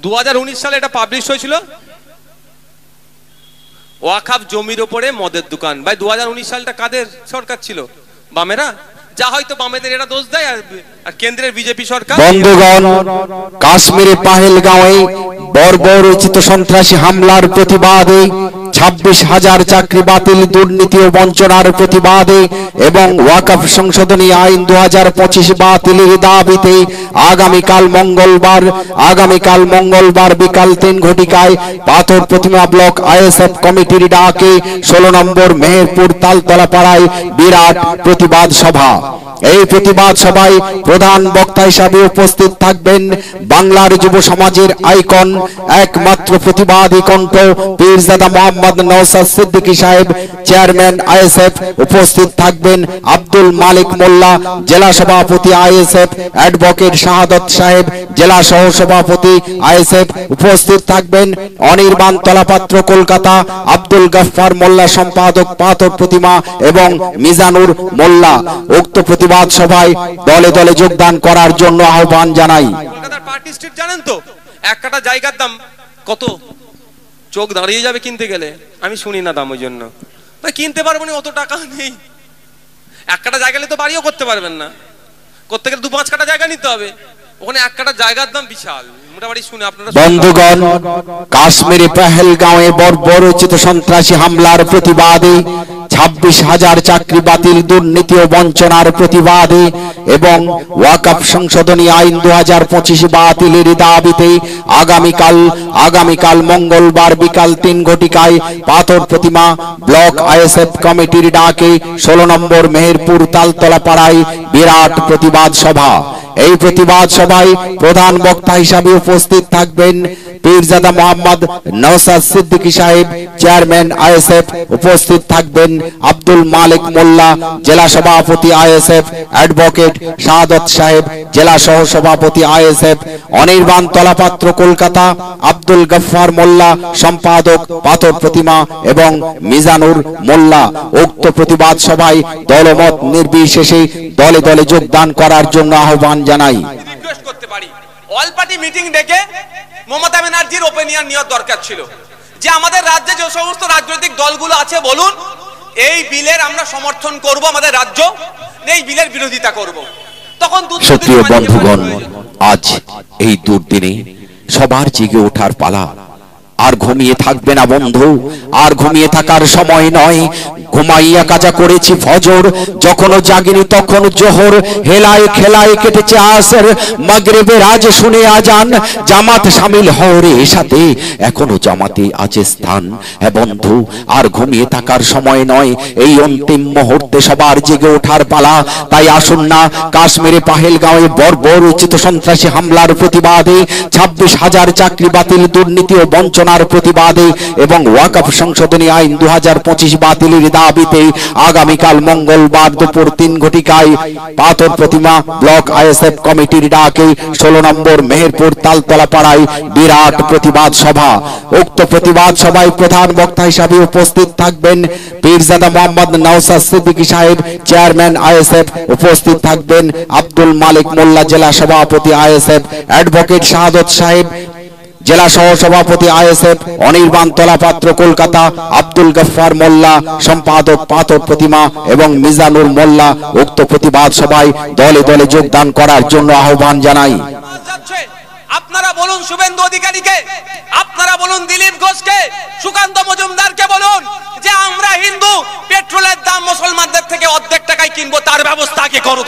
2019 সালে এটা পাবলিশ হয়েছিল, ওয়াকফ জমির উপরে মদের দোকান। ভাই 2019 সালটা কাদের সরকার ছিল? বামেরা। যা হয়তো বামেদের এরা দোষ দেয়, আর কেন্দ্রের বিজেপি সরকার। বন্ধুগণ, কাশ্মীরে পাহেলগাঁওয়ে বর্বরোচিত সন্ত্রাসী হামলার প্রতিবাদে 26,000 চাকরি বাতিল, দুর্নীতি ও বঞ্চনার প্রতিবাদে এবং ওয়াকফ সংশোধনী আইন 2025 বাতিলের দাবিতে আগামীকাল মঙ্গলবার বিকাল 3 ঘটিকায় পাথর প্রতিমা ব্লক আইএসএফ কমিটির ডাকে 16 নম্বর মেহেরপুর তালতলা পাড়ায় বিরাট প্রতিবাদ সভা। এই প্রতিবাদ সভায় প্রধান বক্তা হিসাবে উপস্থিত থাকবেন বাংলার যুব সমাজের আইকন, একমাত্র প্রতিবাদী কণ্ঠ পীরজাদা মোহাম্মদ নওশাদ সিদ্দিকী সাহেব, চেয়ারম্যান আইএসএফ। উপস্থিত থাকবেন আব্দুল মালিক মোল্লা, জেলা সভাপতি আইএসএফ, অ্যাডভোকেট শাহাদত সাহেব, জেলা সহ সভাপতি আইএসএফ। উপস্থিত থাকবেন অনির্বাণ তলাপাত্র কলকাতা, আব্দুল গফফার মোল্লা সম্পাদক পাথর প্রতিমা এবং মিজানুর মোল্লা। উক্ত প্রতিবাদ সভায় দলে দলে যোগদান করার জন্য আহ্বান জানাই। কলকাতার পার্টি স্ট্রিট জানেন তো, এক কাটা জায়গার দাম কত? চোখ দাঁড়িয়ে যাবে কিনতে গেলে। আমি শুনি না দাম, ওই জন্য কিনতে পারবো না, অত টাকা নেই। এক কাটা জায়গা নিলে তো বাড়িও করতে পারবেন না, করতে গেলে 2-5 কাটা জায়গা নিতে হবে। ওখানে এক কাটা জায়গার দাম বিশাল। মোটামুটি শুনে আপনারা। বন্ধুগণ, কাশ্মীরে পেহেলগাঁওয়ে বর্বরোচিত সন্ত্রাসী হামলার প্রতিবাদে 26,000 চাকরি বাতিল, দুর্নীতি ও বঞ্চনার প্রতিবাদে এবং ওয়াকফ সংশোধনী আইন 2025 বাতিলের দাবিতে আগামীকাল মঙ্গলবার বিকাল 3 ঘটিকায় পাথর প্রতিমা ব্লক আইএসএফ কমিটির ডাকে 16 নম্বর মেহেরপুর তালতলা পাড়ায় বিরাট প্রতিবাদ সভা। এই প্রতিবাদ সভায় প্রধান বক্তা হিসাবে উপস্থিত থাকবেন পীরজাদা মোহাম্মদ নওশাদ সিদ্দিকী সাহেব, চেয়ারম্যান আইএসএফ। উপস্থিত থাকবেন আব্দুল মালিক মোল্লা, জেলা সভাপতি আইএসএফ, অ্যাডভোকেট শাহাদত সাহেব, জেলা সহ সভাপতি আইএসএফ, অনির্বাণ তলাপাত্র কলকাতা, আব্দুল গফফার মোল্লা সম্পাদক পাথর প্রতিমা এবং মিজানুর মোল্লা। উক্ত প্রতিবাদ সভায় দলমত নির্বিশেষে দলে দলে যোগদান করার জন্য আহ্বান জানাই। রিকোয়েস্ট করতে পারি, অল পার্টি মিটিং ডেকে মমতা ব্যানার্জির ওপিনিয়ন নেওয়ার দরকার ছিল যে আমাদের রাজ্যে যে সমস্ত রাজনৈতিক দলগুলো আছে বলুন এই বিলের আমরা সমর্থন করব, আমাদের রাজ্য এই বিলের বিরোধিতা করব। তখন সক্রিয় বন্ধুগণ, আজ এই দুর্দিনে সবার জেগে ওঠার পালা। আর ঘুমিয়ে থাকবে না বন্ধু, আর ঘুমিয়ে থাকার সময় নয়। ঘুমাইয়া কাজা করেছি ফজর, যখনও জাগিনি তখন জোহর। হেলায় খেলায় কেটেছে আসর, মাগরিবের আজ শুনে আজান। জামাত শামিল হওরে সাথে, এখনো জামাতে আছে স্থান। বন্ধু, আর ঘুমিয়ে থাকার সময় নয়, এই অন্তিম মুহূর্তে সবার জেগে ওঠার পালা। তাই আসুন না কাশ্মীরে পাহেলগাঁওয়ে বর্বরোচিত সন্ত্রাসী হামলার প্রতিবাদে, 26,000 চাকরি বাতিল, দুর্নীতি ও বঞ্চনার প্রতিবাদে এবং ওয়াকফ সংশোধনী আইন 2025 বাতিলের দাবিতে আগামীকাল মঙ্গলবার দুপুর 3 ঘটিকায় পাথর প্রতিমা ব্লক আইএসএফ কমিটির ডাকে 16 নম্বর মেহেরপুর তালতলা পাড়ায় বিরাট প্রতিবাদ সভা। উক্ত প্রতিবাদ সভায় প্রধান বক্তা হিসাবে উপস্থিত থাকবেন পীরজাদা মোহাম্মদ নওশাদ সিদ্দিকী সাহেব, চেয়ারম্যান আইএসএফ। উপস্থিত থাকবেন আব্দুল মালিক মোল্লা, জেলা সভাপতি আইএসএফ, অ্যাডভোকেট শাহাদত সাহেব, জেলা সহ সভাপতি আইএসএফ, অনির্বাণ তলাপাত্র কলকাতা, আব্দুল গফফার মোল্লা সম্পাদক পাথর প্রতিমা এবং মিজানুর মোল্লা। উক্ত প্রতিবাদ সভায় দলে দলে যোগদান করার জন্য আহ্বান জানাই। আপনারা বলুন শুভেন্দু অধিকারীকে, আপনারা বলুন দিলীপ ঘোষকে, সুকান্ত মজুমদারকে বলুন যে আমরা হিন্দু, পেট্রোলের দাম মুসলমানদের থেকে অর্ধেক টাকায় কিনবো, তার ব্যবস্থা কি করো।